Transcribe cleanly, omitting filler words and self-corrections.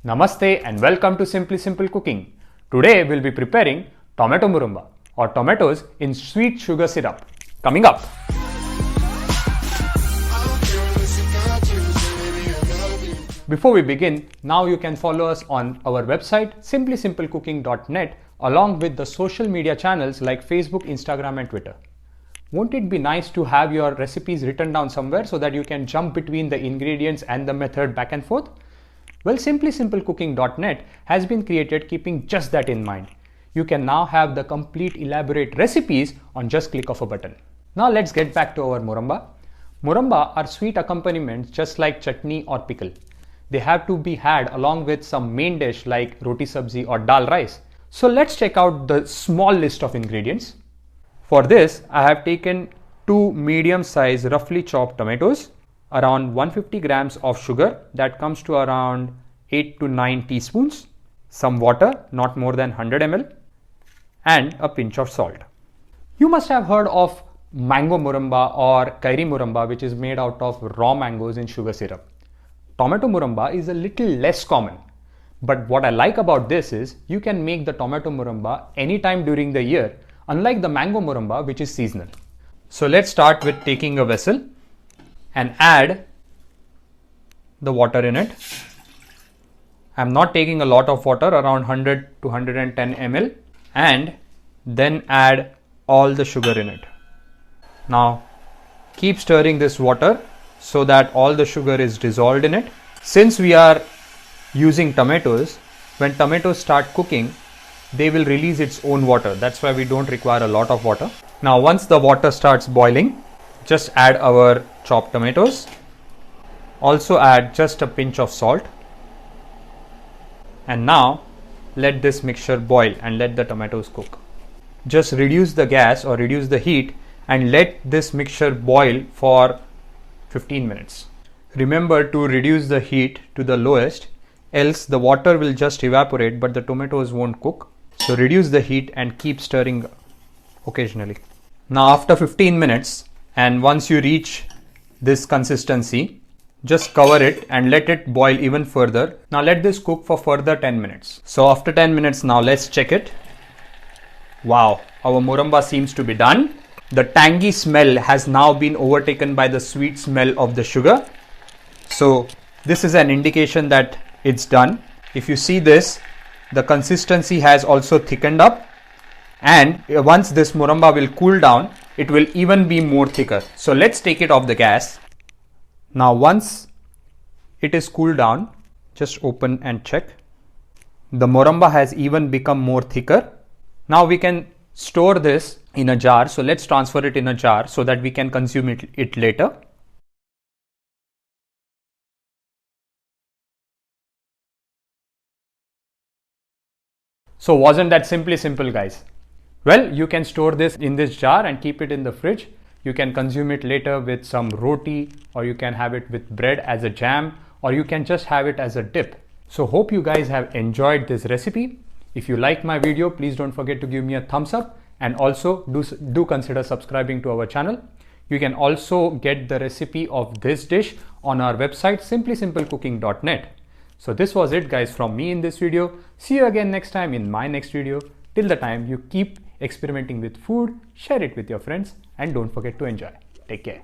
Namaste and welcome to Simply Simple Cooking. Today we'll be preparing tomato muramba or tomatoes in sweet sugar syrup. Coming up. Before we begin, now you can follow us on our website simplysimplecooking.net along with the social media channels like Facebook, Instagram and Twitter. Won't it be nice to have your recipes written down somewhere so that you can jump between the ingredients and the method back and forth? Well, simplysimplecooking.net has been created keeping just that in mind. You can now have the complete elaborate recipes on just click of a button. Now let's get back to our muramba. Muramba are sweet accompaniments just like chutney or pickle. They have to be had along with some main dish like roti sabzi or dal rice. So let's check out the small list of ingredients. For this, I have taken 2 medium-sized roughly chopped tomatoes, around 150 grams of sugar that comes to around 8 to 9 teaspoons, some water not more than 100 ml, and a pinch of salt. You must have heard of mango muramba or kairi muramba, which is made out of raw mangoes in sugar syrup. Tomato muramba is a little less common, but what I like about this is you can make the tomato muramba anytime during the year, unlike the mango muramba which is seasonal. So let's start with taking a vessel and add the water in it. I'm not taking a lot of water, around 100 to 110 ml, and then add all the sugar in it. Now keep stirring this water so that all the sugar is dissolved in it. Since we are using tomatoes, when tomatoes start cooking, they will release its own water. That's why we don't require a lot of water. Now once the water starts boiling, just add our chopped tomatoes. Also add just a pinch of salt. And now let this mixture boil and let the tomatoes cook. Just reduce the gas or reduce the heat and let this mixture boil for 15 minutes. Remember to reduce the heat to the lowest, else the water will just evaporate but the tomatoes won't cook. So reduce the heat and keep stirring occasionally. Now after 15 minutes and once you reach this consistency, just cover it and let it boil even further. Now let this cook for further 10 minutes. So after 10 minutes now let's check it. Wow, our muramba seems to be done. The tangy smell has now been overtaken by the sweet smell of the sugar. So this is an indication that it's done. If you see this, the consistency has also thickened up, and once this muramba will cool down, it will even be more thicker. So let's take it off the gas. Now once it is cooled down, just open and check. The muramba has even become more thicker. Now we can store this in a jar. So let's transfer it in a jar so that we can consume it later. So wasn't that simply simple, guys? Well, you can store this in this jar and keep it in the fridge. You can consume it later with some roti, or you can have it with bread as a jam, or you can just have it as a dip. So hope you guys have enjoyed this recipe. If you like my video, please don't forget to give me a thumbs up, and also do consider subscribing to our channel. You can also get the recipe of this dish on our website simplysimplecooking.net. So this was it, guys, from me in this video. See you again next time in my next video. Till the time, you keep experimenting with food, share it with your friends, and don't forget to enjoy. Take care.